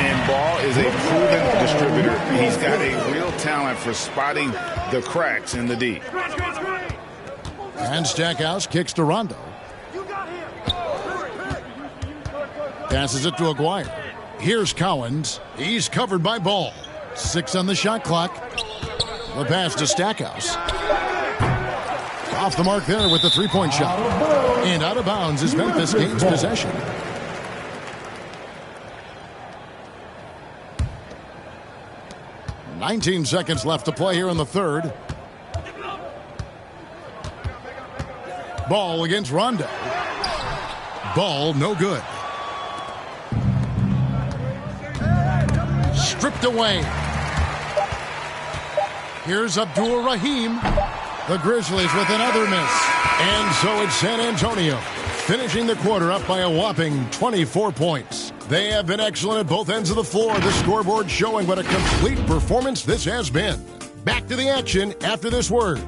And Ball is a proven distributor. He's got a real talent for spotting the cracks in the D. And Stackhouse kicks to Rondo. Passes it to Aguirre. Here's Cowens. He's covered by Ball. 6 on the shot clock. The pass to Stackhouse. Off the mark there with the three-point shot. And out of bounds as Memphis gains possession. $19 seconds left to play here in the third. Ball against Rondo. Ball no good. Stripped away. Here's Abdul-Rahim. The Grizzlies with another miss. And so it's San Antonio finishing the quarter up by a whopping 24 points. They have been excellent at both ends of the floor. The scoreboard showing what a complete performance this has been. Back to the action after this word.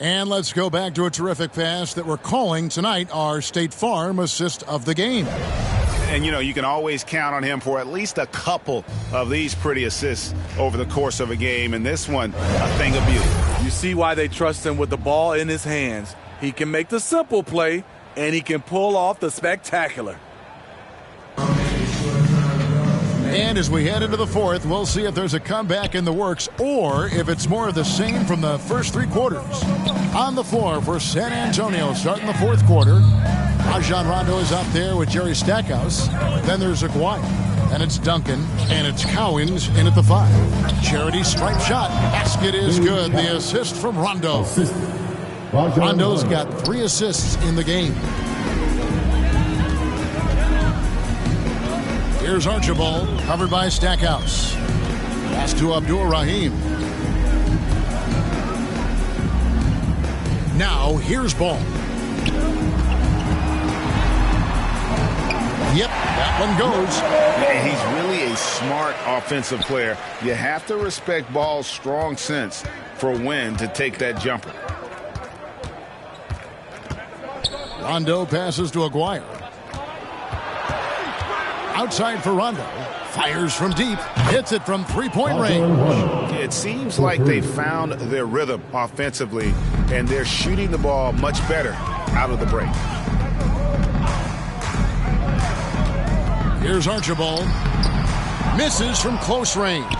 And let's go back to a terrific pass that we're calling tonight our State Farm assist of the game. And, you know, you can always count on him for at least a couple of these pretty assists over the course of a game. And this one, a thing of beauty. You see why they trust him with the ball in his hands. He can make the simple play, and he can pull off the spectacular. And as we head into the fourth, we'll see if there's a comeback in the works or if it's more of the same from the first 3 quarters. On the floor for San Antonio starting the fourth quarter. Rajon Rondo is out there with Jerry Stackhouse. Then there's Aguirre. And it's Duncan. And it's Cowens in at the 5. Charity stripe shot. Basket is good. The assist from Rondo. Rondo's got 3 assists in the game. Here's Archibald, covered by Stackhouse. Pass to Abdur Rahim. Now, here's Ball. Yep, that one goes. Man, he's really a smart offensive player. You have to respect Ball's strong sense for when to take that jumper. Rondo passes to Aguirre. Outside for Rondo. Fires from deep. Hits it from three-point range. It seems like they found their rhythm offensively, and they're shooting the ball much better out of the break. Here's Archibald. Misses from close range.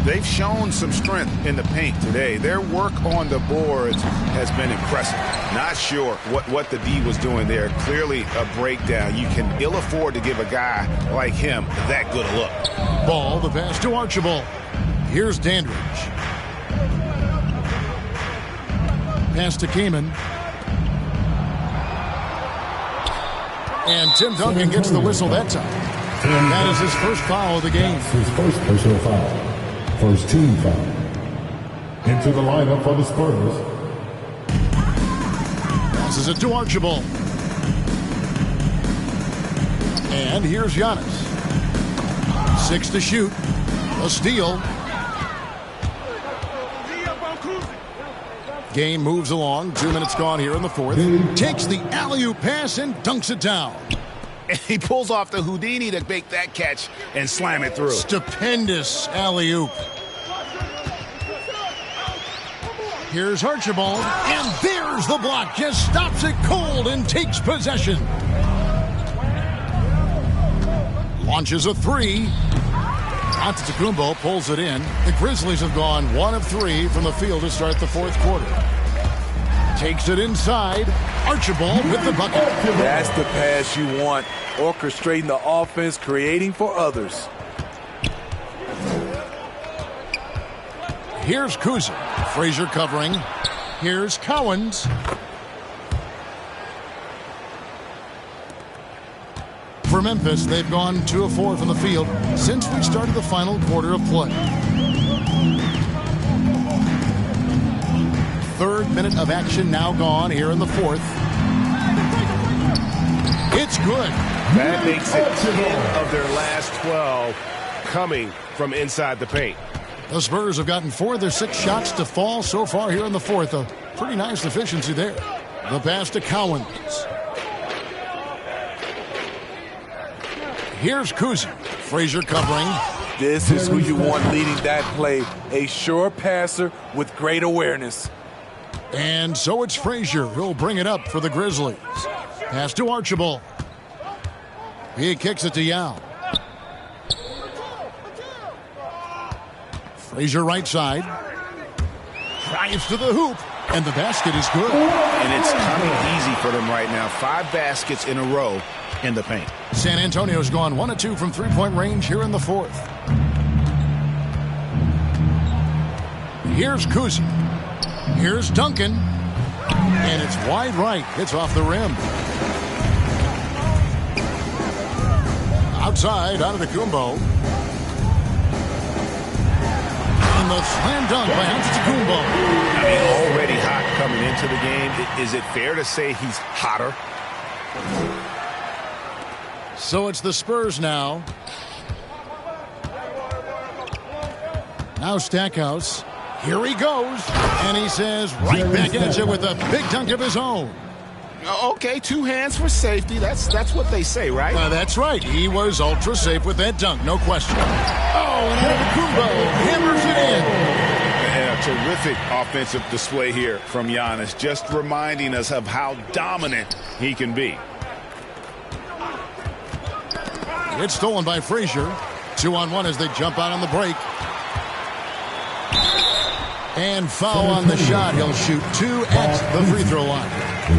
They've shown some strength in the paint today. Their work on the boards has been impressive. Not sure what the D was doing there. Clearly a breakdown. You can ill afford to give a guy like him that good a look. Ball, the pass to Archibald. Here's Dandridge. Pass to Kamen. And Tim Duncan gets the whistle that time. And that is his first foul of the game. His first personal foul. First team foul. Into the lineup for the Spurs. Passes it to Archibald. And here's Giannis. 6 to shoot. A steal. Game moves along. 2 minutes gone here in the fourth. Takes the alley-oop pass and dunks it down. And he pulls off the Houdini to make that catch and slam it through. Stupendous alley-oop. Here's Archibald, and there's the block. Just stops it cold and takes possession. Launches a three. Antetokounmpo pulls it in. The Grizzlies have gone 1 of 3 from the field to start the fourth quarter. Takes it inside. Archibald with the bucket. That's the pass you want. Orchestrating the offense, creating for others. Here's Kuzma. Frazier covering. Here's Cowens. For Memphis, they've gone 2 of 4 from the field since we started the final quarter of play. 3rd minute of action now gone here in the fourth. It's good. That makes it 10 of their last 12 coming from inside the paint. The Spurs have gotten 4 of their 6 shots to fall so far here in the fourth. A pretty nice efficiency there. The pass to Cowens. Here's Kuzma. Frazier covering. This is who you want leading that play. A sure passer with great awareness. And so it's Frazier who'll bring it up for the Grizzlies. Pass to Archibald. He kicks it to Yao. Frazier right side. Drives to the hoop. And the basket is good. And it's coming easy for them right now. 5 baskets in a row in the paint. San Antonio's gone 1 of 2 from three-point range here in the fourth. Here's Kuzma. Here's Duncan. And it's wide right. It's off the rim. Outside, Antetokounmpo. And the slam dunk by Antetokounmpo. I mean, already hot coming into the game. Is it fair to say he's hotter? So it's the Spurs now. Now Stackhouse. Here he goes. And he says right back at you with a big dunk of his own. Okay, 2 hands for safety. That's what they say, right? That's right. He was ultra safe with that dunk, no question. Oh, and Antetokounmpo hammers it in. And a terrific offensive display here from Giannis, just reminding us of how dominant he can be. It's stolen by Frazier. 2-on-1 as they jump out on the break. And foul on the shot. He'll shoot 2 at the free throw line.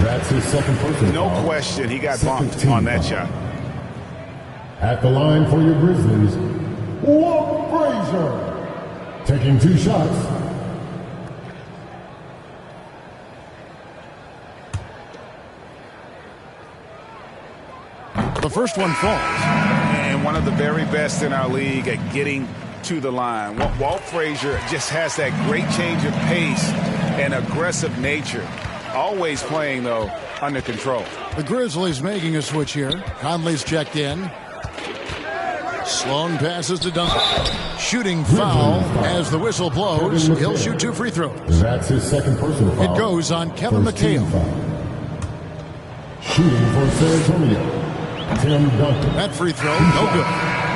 That's his second personal No foul. question, he got bumped on that shot. At the line for your Grizzlies, Walt Frazier. Taking 2 shots. The first one falls. And one of the very best in our league at getting to the line. Walt Frazier just has that great change of pace and aggressive nature. Always playing, though, under control. The Grizzlies making a switch here. Conley's checked in. Sloan passes to Duncan. Shooting foul as the whistle blows. He'll shoot 2 free throws. That's his second personal foul. It goes on Kevin McHale. Shooting for San Antonio, Tim Duncan. That free throw, no good.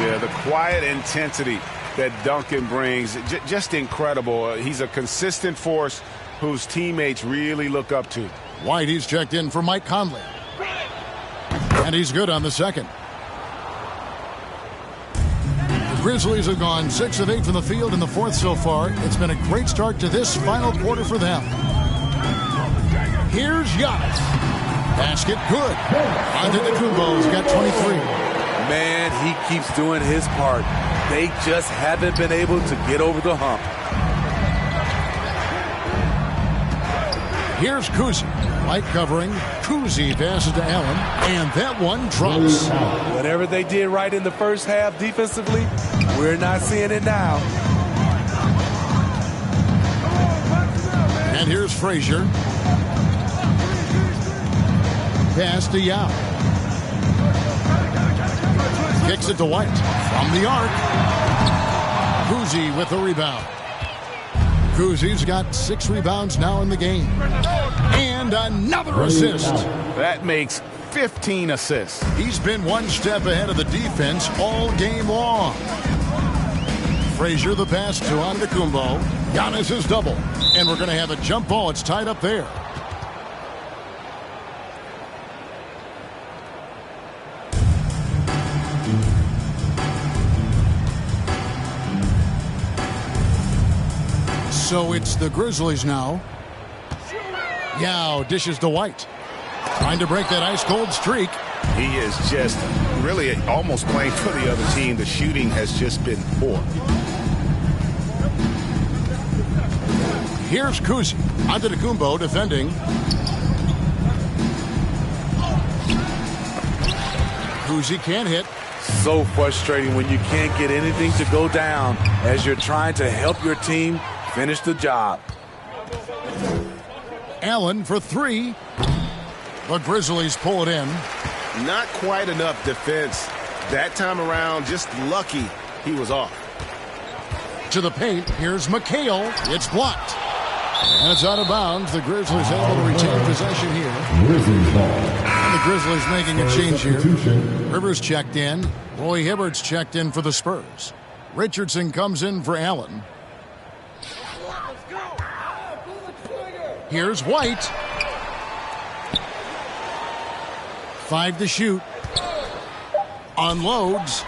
Yeah, the quiet intensity that Duncan brings, just incredible. He's a consistent force whose teammates really look up to. White, he's checked in for Mike Conley. And he's good on the second. The Grizzlies have gone 6 of 8 from the field in the fourth so far. It's been a great start to this final quarter for them. Here's Giannis. Basket good. Antetokounmpo's got 23. Man, he keeps doing his part. They just haven't been able to get over the hump. Here's Kuzi. Light covering. Kuzi passes to Allen, and that one drops. Whatever they did right in the first half defensively, we're not seeing it now. And here's Frazier. Pass to Yao. Kicks it to White. From the arc. Kuzi with the rebound. Kuzi's got 6 rebounds now in the game. And another assist. That makes 15 assists. He's been one step ahead of the defense all game long. Frazier the pass to Antetokounmpo. Giannis is double. And we're going to have a jump ball. It's tied up there. So it's the Grizzlies now. Yao dishes to White. Trying to break that ice-cold streak. He is just really almost playing for the other team. The shooting has just been poor. Here's Kuzi. Antetokounmpo defending. Kuzi can't hit. So frustrating when you can't get anything to go down as you're trying to help your team finish the job. Allen for 3. The Grizzlies pull it in. Not quite enough defense. That time around, just lucky he was off. To the paint, here's McHale. It's blocked. And it's out of bounds. The Grizzlies able to retain possession here. And the Grizzlies making a change here. Rivers checked in. Roy Hibbert's checked in for the Spurs. Richardson comes in for Allen. Here's White. 5 to shoot. Unloads.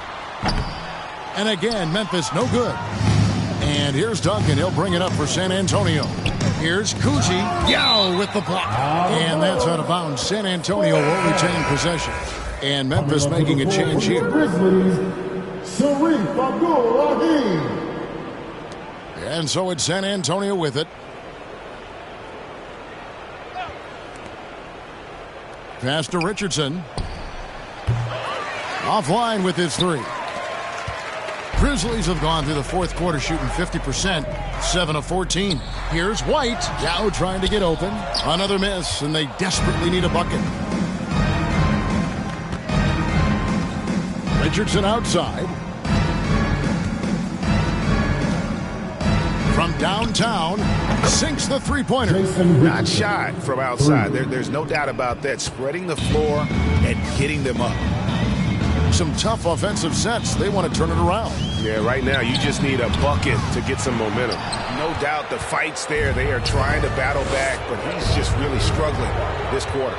And again, Memphis no good. And here's Duncan. He'll bring it up for San Antonio. Here's Kuzi. Yao with the block. And that's out of bounds. San Antonio will retain possession. And Memphis making a change here. And so it's San Antonio with it. Pass to Richardson. Offline with his 3. Grizzlies have gone through the fourth quarter shooting 50%, 7 of 14. Here's White. Yao trying to get open. Another miss, and they desperately need a bucket. Richardson outside. From downtown, sinks the three-pointer. Not shot from outside. There's no doubt about that. Spreading the floor and hitting them up. Some tough offensive sets. They want to turn it around. Yeah, right now you just need a bucket to get some momentum. No doubt the fight's there. They are trying to battle back, but he's just really struggling this quarter.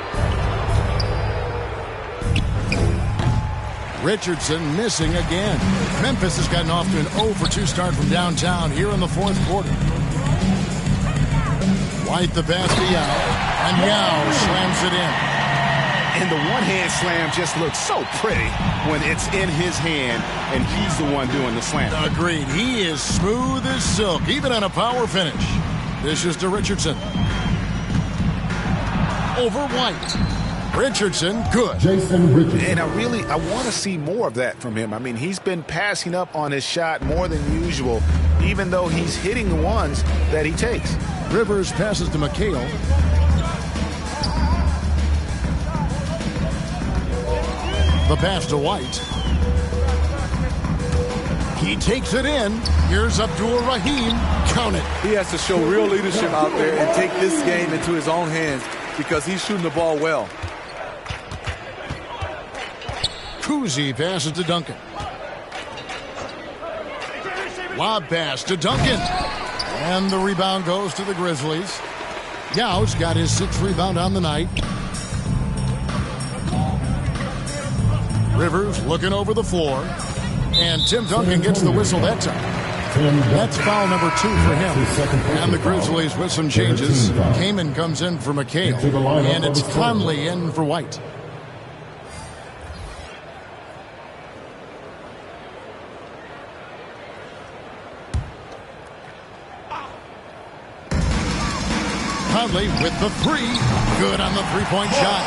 Richardson missing again. Memphis has gotten off to an 0-for-2 start from downtown here in the fourth quarter. White the pass to Yao, and Yao slams it in. And the one-hand slam just looks so pretty when it's in his hand and he's the one doing the slam. Agreed. He is smooth as silk, even on a power finish. This is to Richardson. Over White. Richardson, good. Jason Richardson. And I want to see more of that from him. I mean, he's been passing up on his shot more than usual, even though he's hitting the ones that he takes. Rivers passes to McHale. The pass to White. He takes it in. Here's Abdul Rahim. Count it. He has to show real leadership out there and take this game into his own hands because he's shooting the ball well. JaCousy passes to Duncan. Lob pass to Duncan. And the rebound goes to the Grizzlies. Yau's got his 6th rebound on the night. Rivers looking over the floor. And Tim Duncan gets the whistle that time. That's foul number 2 for him. And the Grizzlies with some changes. Kaman comes in for McHale. And it's Conley in for White. Conley with the 3. Good on the 3-point shot.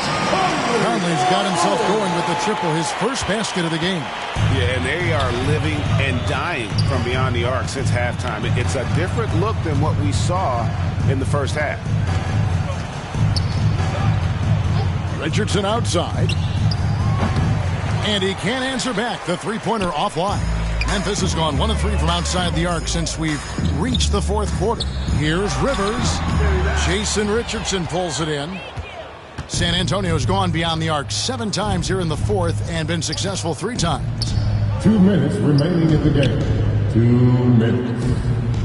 Conley's got himself going with the triple, his first basket of the game. Yeah, and they are living and dying from beyond the arc since halftime. It's a different look than what we saw in the first half. Richardson outside. And he can't answer back. The 3-pointer offline. Memphis has gone 1 of 3 from outside the arc since we've reached the 4th quarter. Here's Rivers. Jason Richardson pulls it in. San Antonio's gone beyond the arc 7 times here in the 4th and been successful 3 times. 2 minutes remaining in the game. 2 minutes.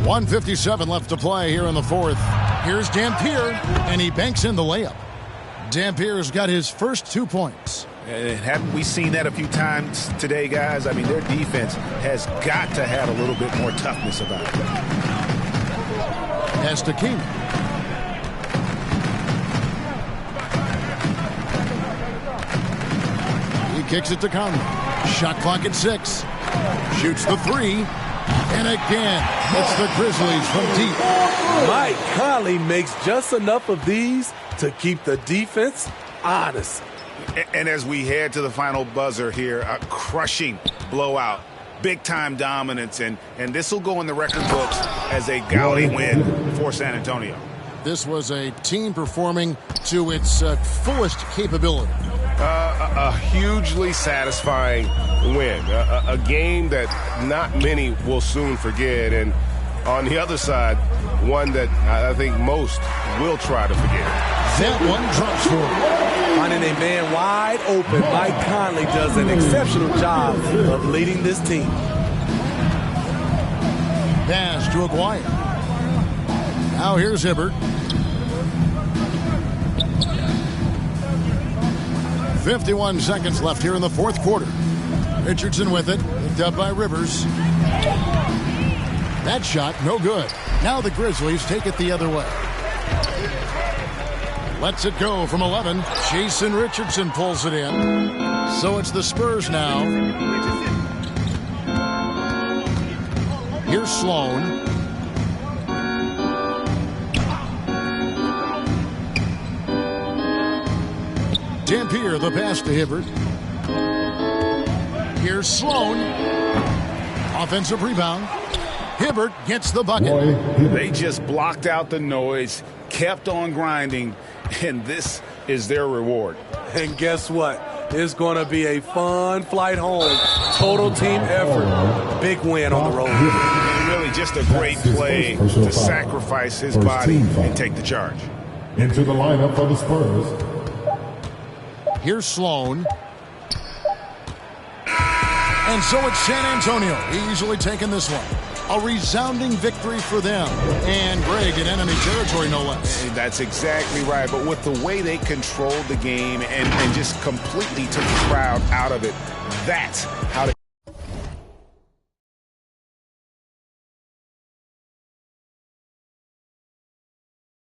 1:57 left to play here in the 4th. Here's Dampier, and he banks in the layup. Dampier's got his first 2 points. And haven't we seen that a few times today, guys? I mean, their defense has got to have a little bit more toughness about it. Pass to King. He kicks it to Conley. Shot clock at 6. Shoots the 3. And again, it's the Grizzlies from deep. Mike Conley makes just enough of these to keep the defense honest. And as we head to the final buzzer here, a crushing blowout, big-time dominance, and this will go in the record books as a gaudy win for San Antonio. This was a team performing to its fullest capability. A hugely satisfying win, a game that not many will soon forget, and on the other side, one that I think most will try to forget. That one drops for him. Finding a man wide open, Mike Conley does an exceptional job of leading this team. Pass to Aguirre. Now here's Hibbert. 51 seconds left here in the 4th quarter. Richardson with it, picked up by Rivers. That shot, no good. Now the Grizzlies take it the other way. Lets it go from 11. Jason Richardson pulls it in. So it's the Spurs now. Here's Sloan. Dampier, the pass to Hibbert. Here's Sloan. Offensive rebound. Hibbert gets the bucket. They just blocked out the noise, kept on grinding, and this is their reward. And guess what? It's going to be a fun flight home. Total team effort. Big win on the road. And really just a great play to sacrifice his body and take the charge. Into the lineup for the Spurs. Here's Sloan. And so it's San Antonio easily taking this one. A resounding victory for them. And Greg in enemy territory, no less. That's exactly right. But with the way they controlled the game and just completely took the crowd out of it, that's how they